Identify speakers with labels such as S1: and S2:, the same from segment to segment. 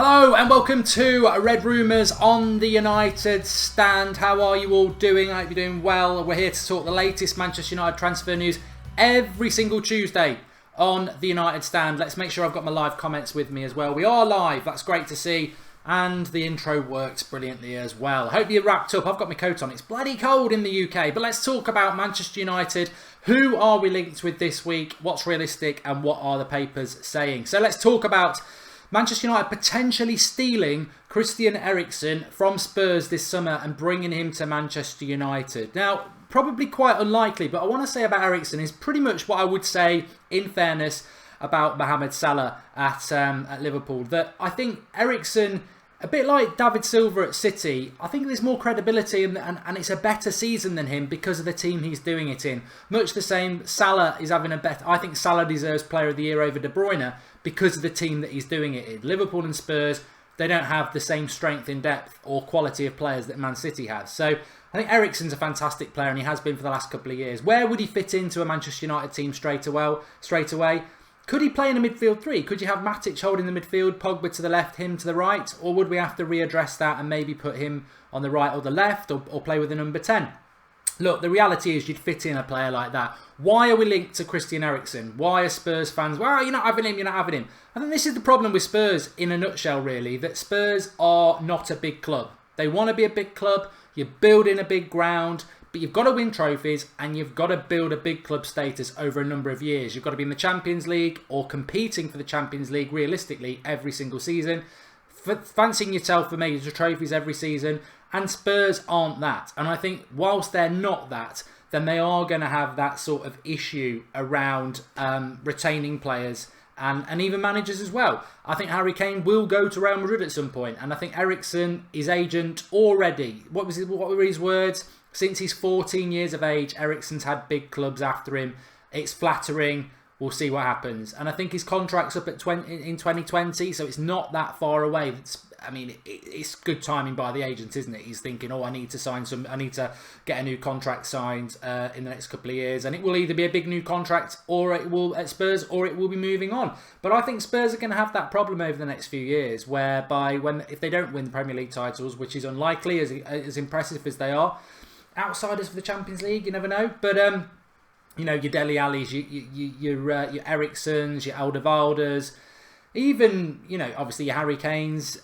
S1: Hello and welcome to Red Rumours on the United Stand. How are you all doing? I hope you're doing well. We're here to talk the latest Manchester United transfer news every single Tuesday on the United Stand. Let's make sure I've got my live comments with me as well. We are live, that's great to see. And the intro works brilliantly as well. Hope you're wrapped up. I've got my coat on. It's bloody cold in the UK. But let's talk about Manchester United. Who are we linked with this week? What's realistic and what are the papers saying? So let's talk about Manchester United potentially stealing Christian Eriksen from Spurs this summer and bringing him to Manchester United. Now, probably quite unlikely, but I want to say about Eriksen is pretty much what I would say, in fairness, about Mohamed Salah at Liverpool. That I think Eriksen, a bit like David Silva at City, I think there's more credibility and it's a better season than him because of the team he's doing it in. Much the same, Salah is having a better... I think Salah deserves Player of the Year over De Bruyne because of the team that he's doing it in. Liverpool and Spurs, they don't have the same strength in depth or quality of players that Man City has. So I think Eriksen's a fantastic player and he has been for the last couple of years. Where would he fit into a Manchester United team straight away? Could he play in a midfield three? Could you have Matic holding the midfield, Pogba to the left, him to the right? Or would we have to readdress that and maybe put him on the right or the left or play with a number 10? Look, the reality is you'd fit in a player like that. Why are we linked to Christian Eriksen? Why are Spurs fans, well, you're not having him, you're not having him. I think this is the problem with Spurs in a nutshell, really, that Spurs are not a big club. They want to be a big club, you're building a big ground, but you've got to win trophies and you've got to build a big club status over a number of years. You've got to be in the Champions League or competing for the Champions League realistically every single season. Fancying yourself for major trophies every season. And Spurs aren't that. And I think whilst they're not that, then they are going to have that sort of issue around retaining players and even managers as well. I think Harry Kane will go to Real Madrid at some point. And I think Eriksen, his agent, already, what were his words? Since he's 14 years of age, Eriksen's had big clubs after him. It's flattering. We'll see what happens. And I think his contract's up at in 2020, so it's not that far away. It's good timing by the agent, isn't it? He's thinking, I need to get a new contract signed in the next couple of years. And it will either be a big new contract or it will at Spurs or it will be moving on. But I think Spurs are going to have that problem over the next few years, whereby if they don't win the Premier League titles, which is unlikely, as impressive as they are, outsiders for the Champions League, you never know. But your Dele Allis, your Eriksens, your Alderweirelders, even obviously your Harry Kanes,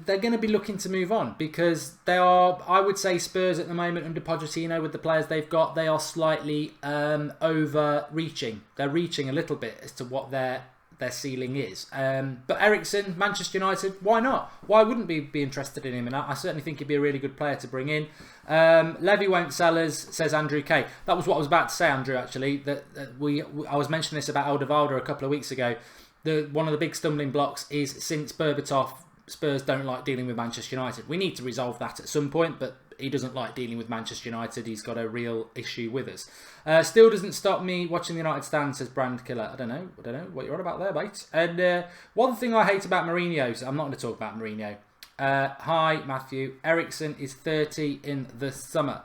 S1: they're going to be looking to move on because they are. I would say Spurs at the moment under Pochettino with the players they've got, they are slightly overreaching. They're reaching a little bit as to what their ceiling is. But Eriksen, Manchester United, why not? Why wouldn't we be interested in him? And I certainly think he'd be a really good player to bring in. Levy won't sell us, says Andrew K. That was what I was about to say, Andrew, actually. I was mentioning this about Alderweireld a couple of weeks ago. One of the big stumbling blocks is since Berbatov, Spurs don't like dealing with Manchester United. We need to resolve that at some point, but he doesn't like dealing with Manchester United. He's got a real issue with us. Still doesn't stop me watching the United Stand, says Brand Killer. I don't know what you're on about there, mate. And one thing I hate about Mourinho, so I'm not going to talk about Mourinho. Hi, Matthew. Eriksen is 30 in the summer.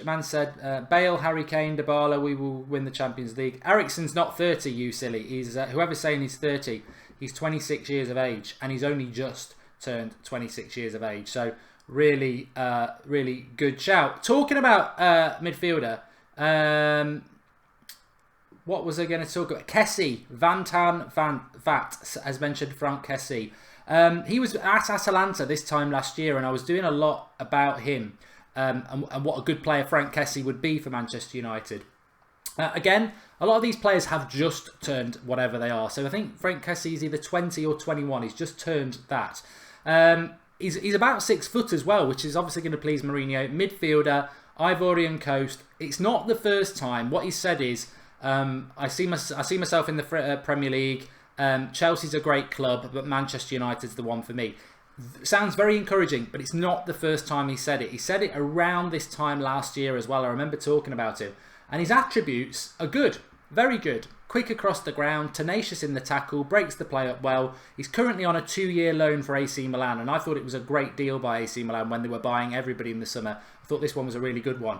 S1: Man said, Bale, Harry Kane, Dybala, we will win the Champions League. Eriksen's not 30, you silly. He's whoever's saying he's 30, he's 26 years of age, and he's only just turned 26 years of age. So really, really good shout. Talking about midfielder, what was I going to talk about? Kessie, Van Vat has mentioned Franck Kessie. He was at Atalanta this time last year, and I was doing a lot about him. And what a good player Franck Kessie would be for Manchester United. Again, a lot of these players have just turned whatever they are. So I think Franck Kessie is either 20 or 21. He's just turned that. He's about 6 foot as well, which is obviously going to please Mourinho. Midfielder, Ivorian Coast. It's not the first time. What he said is, I see myself in the Premier League. Chelsea's a great club, but Manchester United's the one for me. Sounds very encouraging, but it's not the first time he said it. He said it around this time last year as well. I remember talking about it. And his attributes are good, very good. Quick across the ground, tenacious in the tackle, breaks the play up well. He's currently on a 2-year loan for AC Milan, and I thought it was a great deal by AC Milan when they were buying everybody in the summer. I thought this one was a really good one.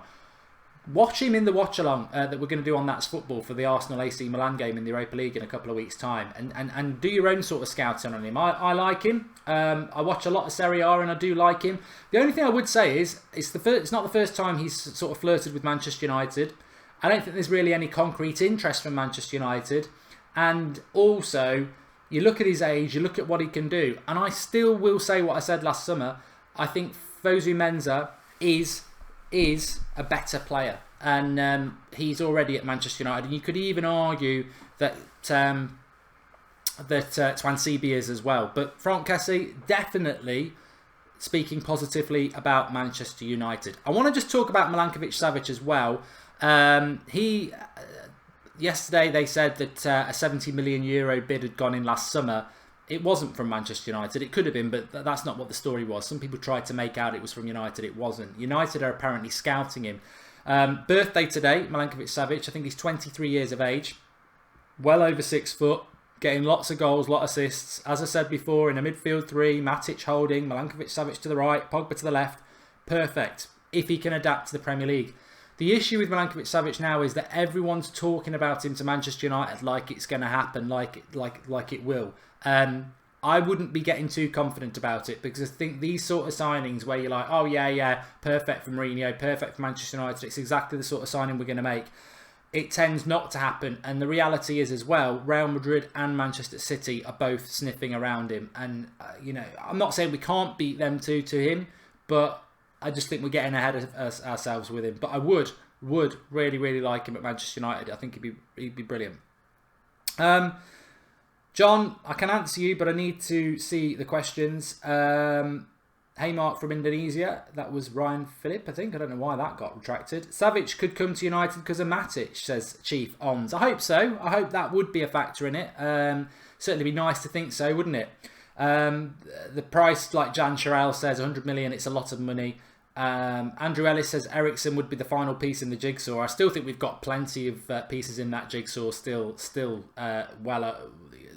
S1: watch him in the watch-along that we're going to do on That's Football for the Arsenal AC Milan game in the Europa League in a couple of weeks' time. And do your own sort of scouting on him. I like him. I watch a lot of Serie A and I do like him. The only thing I would say is it's not the first time he's sort of flirted with Manchester United. I don't think there's really any concrete interest from Manchester United. And also, you look at his age, you look at what he can do. And I still will say what I said last summer. I think Fosu Mensah is a better player, and he's already at Manchester United. And you could even argue that Twansibi is as well. But Franck Kessie definitely speaking positively about Manchester United. I want to just talk about Milankovic-Savic as well. Yesterday they said that a 70 million euro bid had gone in last summer. It wasn't from Manchester United. It could have been, but that's not what the story was. Some people tried to make out it was from United. It wasn't. United are apparently scouting him. Birthday today, Milankovic-Savic. I think he's 23 years of age. Well over 6 foot. Getting lots of goals, lot of assists. As I said before, in a midfield three, Matic holding, Milankovic-Savic to the right, Pogba to the left. Perfect. If he can adapt to the Premier League. The issue with Milankovic-Savic now is that everyone's talking about him to Manchester United like it's going to happen, like it will. I wouldn't be getting too confident about it, because I think these sort of signings where you're like, oh yeah, perfect for Mourinho, perfect for Manchester United, it's exactly the sort of signing we're going to make. It tends not to happen, and the reality is as well, Real Madrid and Manchester City are both sniffing around him, and I'm not saying we can't beat them two to him, but I just think we're getting ahead of ourselves with him. But I would really like him at Manchester United. I think he'd be brilliant. John, I can answer you, but I need to see the questions. Hey Mark from Indonesia. That was Ryan Phillip, I think. I don't know why that got retracted. Savic could come to United because of Matic, says Chief Ons. I hope so. I hope that would be a factor in it. Certainly be nice to think so, wouldn't it? The price, like Jan Sherrill says, 100 million, it's a lot of money. Andrew Ellis says Eriksen would be the final piece in the jigsaw. I still think we've got plenty of pieces in that jigsaw still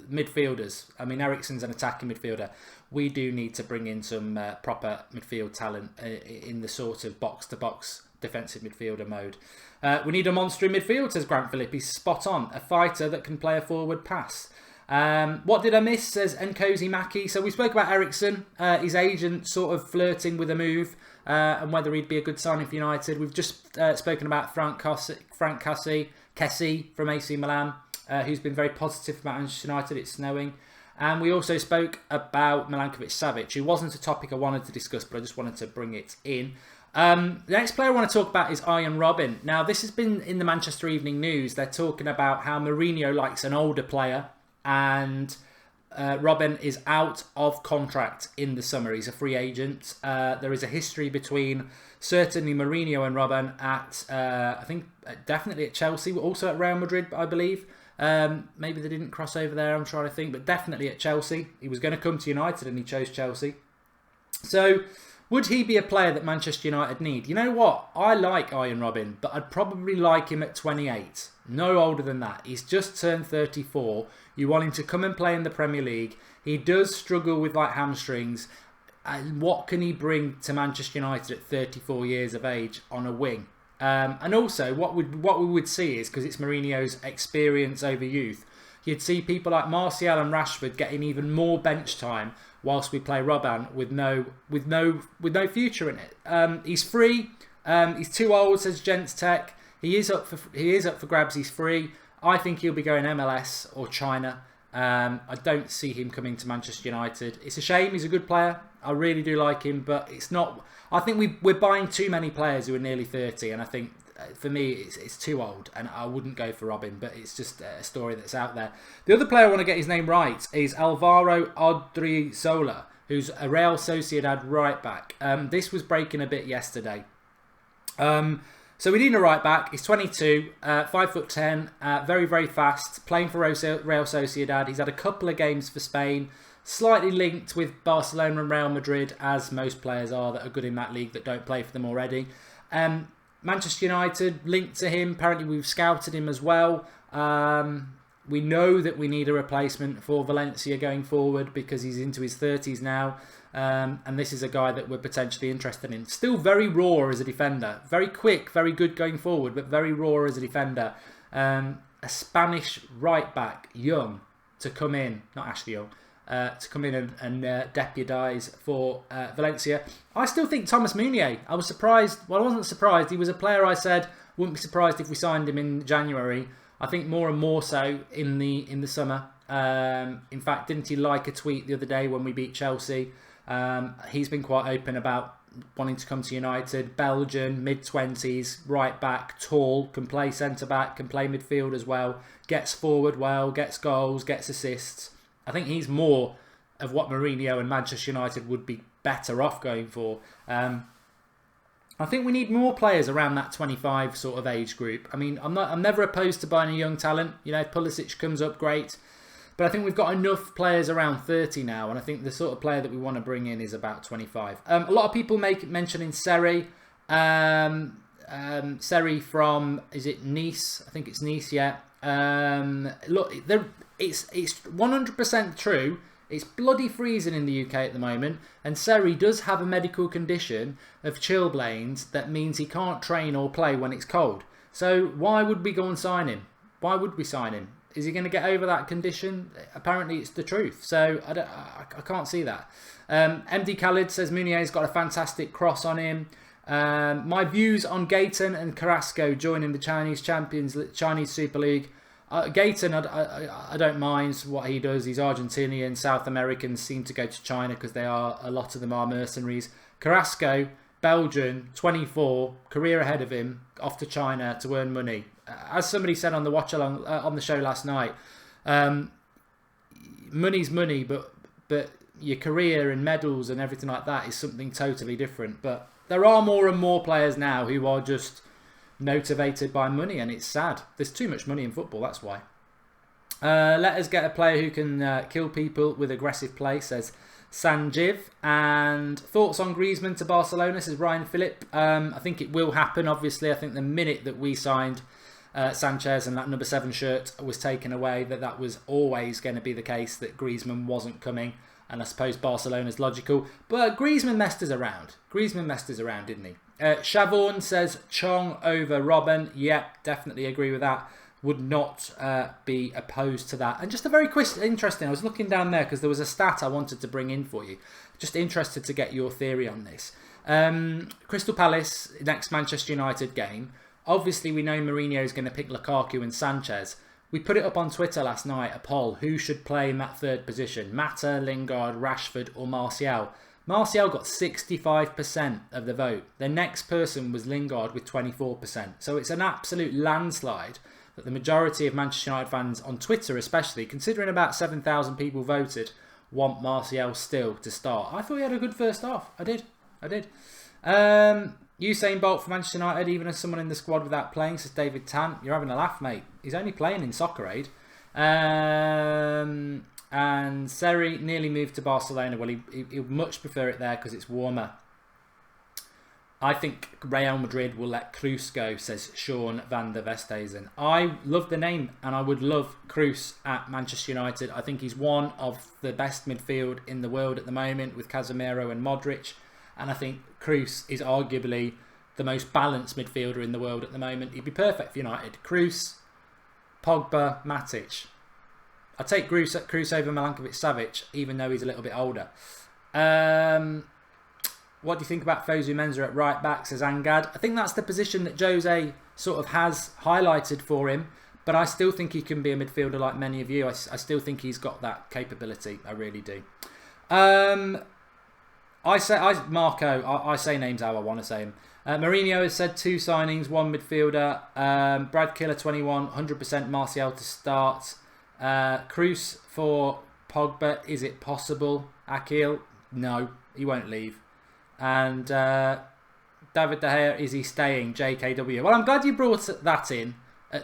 S1: midfielders. I mean, Eriksen's an attacking midfielder. We do need to bring in some proper midfield talent in the sort of box-to-box defensive midfielder mode. We need a monster in midfield, says Grant Phillippe. He's spot on. A fighter that can play a forward pass. What did I miss, says Nkosi Maki. So we spoke about Eriksen, his agent sort of flirting with a move, and whether he'd be a good signing for United. We've just spoken about Franck Kessie from AC Milan, who's been very positive about Manchester United. It's snowing. And we also spoke about Milankovic-Savic, who wasn't a topic I wanted to discuss, but I just wanted to bring it in. The next player I want to talk about is Arjen Robben. Now, this has been in the Manchester Evening News. They're talking about how Mourinho likes an older player, and Robben is out of contract in the summer. He's a free agent. There is a history between certainly Mourinho and Robben at, I think, definitely at Chelsea, but also at Real Madrid, I believe. Maybe they didn't cross over there, I'm trying to think, but definitely at Chelsea. He was going to come to United and he chose Chelsea. So, would he be a player that Manchester United need? You know what? I like Arjen Robben, but I'd probably like him at 28. No older than that. He's just turned 34. You want him to come and play in the Premier League. He does struggle with hamstrings. And what can he bring to Manchester United at 34 years of age on a wing? And also, what we would see is, because it's Mourinho's experience over youth, you'd see people like Martial and Rashford getting even more bench time whilst we play Robben with no future in it. He's free. He's too old, says Gents Tech. He is up for grabs. He's free. I think he'll be going MLS or China. I don't see him coming to Manchester United. It's a shame. He's a good player. I really do like him, but it's not. I think we're buying too many players who are nearly 30, and I think for me it's too old, and I wouldn't go for Robben, but it's just a story that's out there. The other player I want to get his name right is Alvaro Odriozola, who's a Real Sociedad right back. This was breaking a bit yesterday. So we need a right back. He's 22, 5'10", very, very fast, playing for Real Sociedad. He's had a couple of games for Spain, slightly linked with Barcelona and Real Madrid, as most players are that are good in that league that don't play for them already. Manchester United linked to him. Apparently we've scouted him as well. We know that we need a replacement for Valencia going forward because he's into his 30s now. And this is a guy that we're potentially interested in. Still very raw as a defender. Very quick, very good going forward, but very raw as a defender. A Spanish right back, young, to come in. Not Ashley Young. To come in and deputise for Valencia. I still think Thomas Meunier. I was surprised. Well, I wasn't surprised. He was a player I said wouldn't be surprised if we signed him in January. I think more and more so in the summer. In fact, didn't he like a tweet the other day when we beat Chelsea? He's been quite open about wanting to come to United. Belgian, mid-20s, right back, tall, can play centre-back, can play midfield as well. Gets forward well, gets goals, gets assists. I think he's more of what Mourinho and Manchester United would be better off going for. I think we need more players around that 25 sort of age group. I mean, I'm never opposed to buying a young talent. You know, if Pulisic comes up, great. But I think we've got enough players around 30 now, and I think the sort of player that we want to bring in is about 25. A lot of people mentioning Seri. Seri from, is it Nice? I think it's Nice, yeah. Look, it's 100% true. It's bloody freezing in the UK at the moment, and Seri does have a medical condition of chilblains that means he can't train or play when it's cold. So why would we go and sign him? Why would we sign him? Is he going to get over that condition? Apparently it's the truth. So I can't see that. MD Khalid says Meunier's got a fantastic cross on him. My views on Gayton and Carrasco joining the Chinese Super League. Gayton, I don't mind what he does. He's Argentinian. South Americans seem to go to China because a lot of them are mercenaries. Carrasco, Belgian, 24, career ahead of him, off to China to earn money. As somebody said on the watch along on the show last night, money's money, but your career and medals and everything like that is something totally different. But there are more and more players now who are just motivated by money, and it's sad. There's too much money in football, that's why. Let us get a player who can kill people with aggressive play, says Sanjiv. And thoughts on Griezmann to Barcelona, says Ryan Phillip. I think it will happen, obviously. I think the minute that we signed Sanchez and that number 7 shirt was taken away, that was always going to be the case, that Griezmann wasn't coming. And I suppose Barcelona's logical. But Griezmann messed us around. Didn't he? Shavon says Chong over Robben. Yep, definitely agree with that. Would not be opposed to that. And just a very interesting, I was looking down there because there was a stat I wanted to bring in for you. Just interested to get your theory on this. Crystal Palace, next Manchester United game. Obviously, we know Mourinho is going to pick Lukaku and Sanchez. We put it up on Twitter last night, a poll. Who should play in that third position? Mata, Lingard, Rashford or Martial? Martial got 65% of the vote. The next person was Lingard with 24%. So it's an absolute landslide that the majority of Manchester United fans on Twitter especially, considering about 7,000 people voted, want Martial still to start. I thought he had a good first half. I did. Usain Bolt for Manchester United, even as someone in the squad without playing, says David Tan. You're having a laugh, mate. He's only playing in Soccer Aid. And Seri nearly moved to Barcelona. Well, he would much prefer it there because it's warmer. I think Real Madrid will let Kroos go, says Sean van der Westhuizen. I love the name, and I would love Kroos at Manchester United. I think he's one of the best midfield in the world at the moment with Casemiro and Modric. And I think Kroos is arguably the most balanced midfielder in the world at the moment. He'd be perfect for United. Kroos, Pogba, Matic. I'd take Kroos over Milankovic-Savic, even though he's a little bit older. What do you think about Fosu Mensah at right back, says Angad? I think that's the position that Jose sort of has highlighted for him, but I still think he can be a midfielder like many of you. I still think he's got that capability. I really do. I say names how I want to say them. Mourinho has said 2 signings, 1 midfielder. Brad Killer 21, 100% Martial to start. Kroos for Pogba, is it possible? Akil, no, he won't leave. And David De Gea, is he staying? JKW. Well, I'm glad you brought that in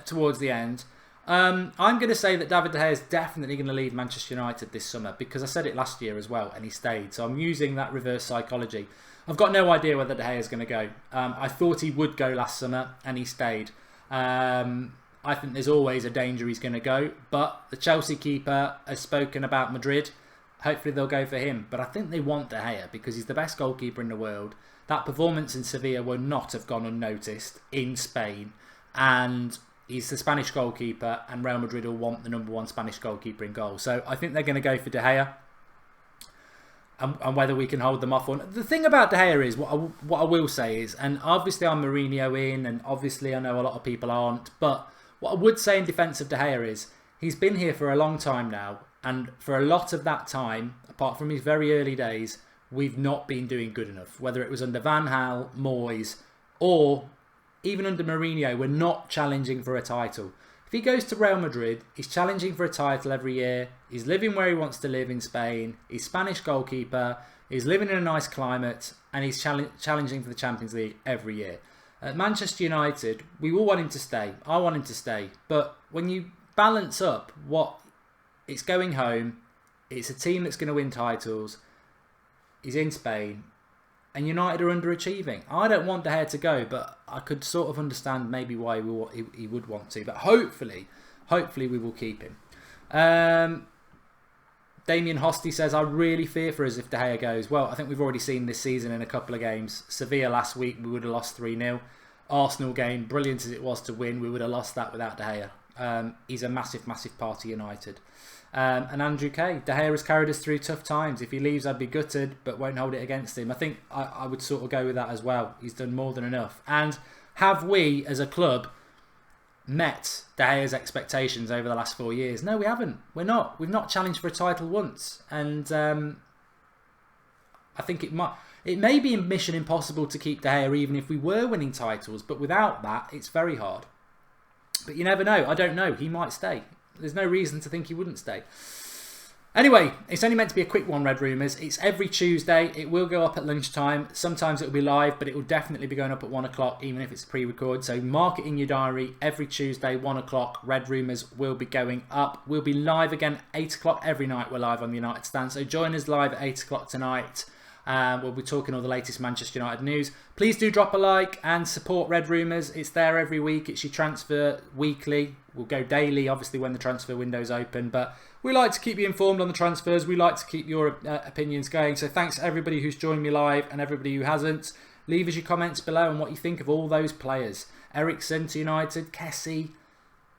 S1: towards the end. I'm going to say that David De Gea is definitely going to leave Manchester United this summer because I said it last year as well and he stayed. So I'm using that reverse psychology. I've got no idea whether De Gea is going to go. I thought he would go last summer and he stayed. I think there's always a danger he's going to go. But the Chelsea keeper has spoken about Madrid. Hopefully they'll go for him. But I think they want De Gea because he's the best goalkeeper in the world. That performance in Sevilla will not have gone unnoticed in Spain. And he's the Spanish goalkeeper, and Real Madrid will want the #1 Spanish goalkeeper in goal. So I think they're going to go for De Gea. And whether we can hold them off. The thing about De Gea is, what I will say is, and obviously I'm Mourinho in, and obviously I know a lot of people aren't, but what I would say in defence of De Gea is, he's been here for a long time now, and for a lot of that time, apart from his very early days, we've not been doing good enough. Whether it was under Van Gaal, Moyes, or even under Mourinho, we're not challenging for a title. If he goes to Real Madrid, he's challenging for a title every year. He's living where he wants to live in Spain. He's Spanish goalkeeper. He's living in a nice climate, and he's challenging for the Champions League every year. At Manchester United, we all want him to stay. I want him to stay. But when you balance up what it's going home, it's a team that's going to win titles. He's in Spain. And United are underachieving. I don't want De Gea to go, but I could sort of understand maybe why he would want to. But hopefully we will keep him. Damien Hosty says, I really fear for us if De Gea goes. Well, I think we've already seen this season in a couple of games. Sevilla last week, we would have lost 3-0. Arsenal game, brilliant as it was to win, we would have lost that without De Gea. He's a massive, massive part of United. And Andrew Kay, De Gea has carried us through tough times. If he leaves, I'd be gutted, but won't hold it against him. I think I would sort of go with that as well. He's done more than enough. And have we, as a club, met De Gea's expectations over the last 4 years? No, we haven't. We're not. We've not challenged for a title once. And I think it may be mission impossible to keep De Gea even if we were winning titles. But without that, it's very hard. But you never know. I don't know. He might stay. There's no reason to think he wouldn't stay. Anyway, it's only meant to be a quick one, Red Rumours. It's every Tuesday. It will go up at lunchtime. Sometimes it will be live, but it will definitely be going up at 1 o'clock, even if it's pre-record. So mark it in your diary. Every Tuesday, 1 o'clock, Red Rumours will be going up. We'll be live again 8 o'clock. Every night we're live on the United Stand. So join us live at 8 o'clock tonight. We'll be talking all the latest Manchester United news. Please do drop a like and support Red Rumours. It's there every week. It's your transfer weekly. We'll go daily, obviously, when the transfer window's open. But we like to keep you informed on the transfers. We like to keep your opinions going. So thanks to everybody who's joined me live and everybody who hasn't. Leave us your comments below on what you think of all those players. Eriksen to United, Kessie,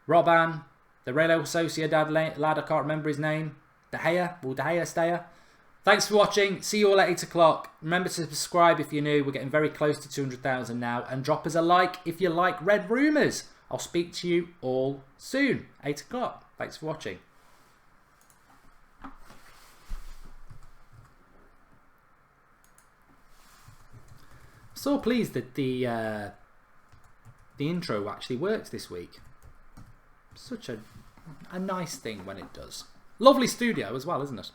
S1: Robben, the Real Sociedad lad, I can't remember his name. De Gea, will De Gea stay here? Thanks for watching. See you all at 8 o'clock. Remember to subscribe if you're new. We're getting very close to 200,000 now. And drop us a like if you like Red Rumours. I'll speak to you all soon. 8 o'clock. Thanks for watching. So pleased that the intro actually works this week. Such a nice thing when it does. Lovely studio as well, isn't it?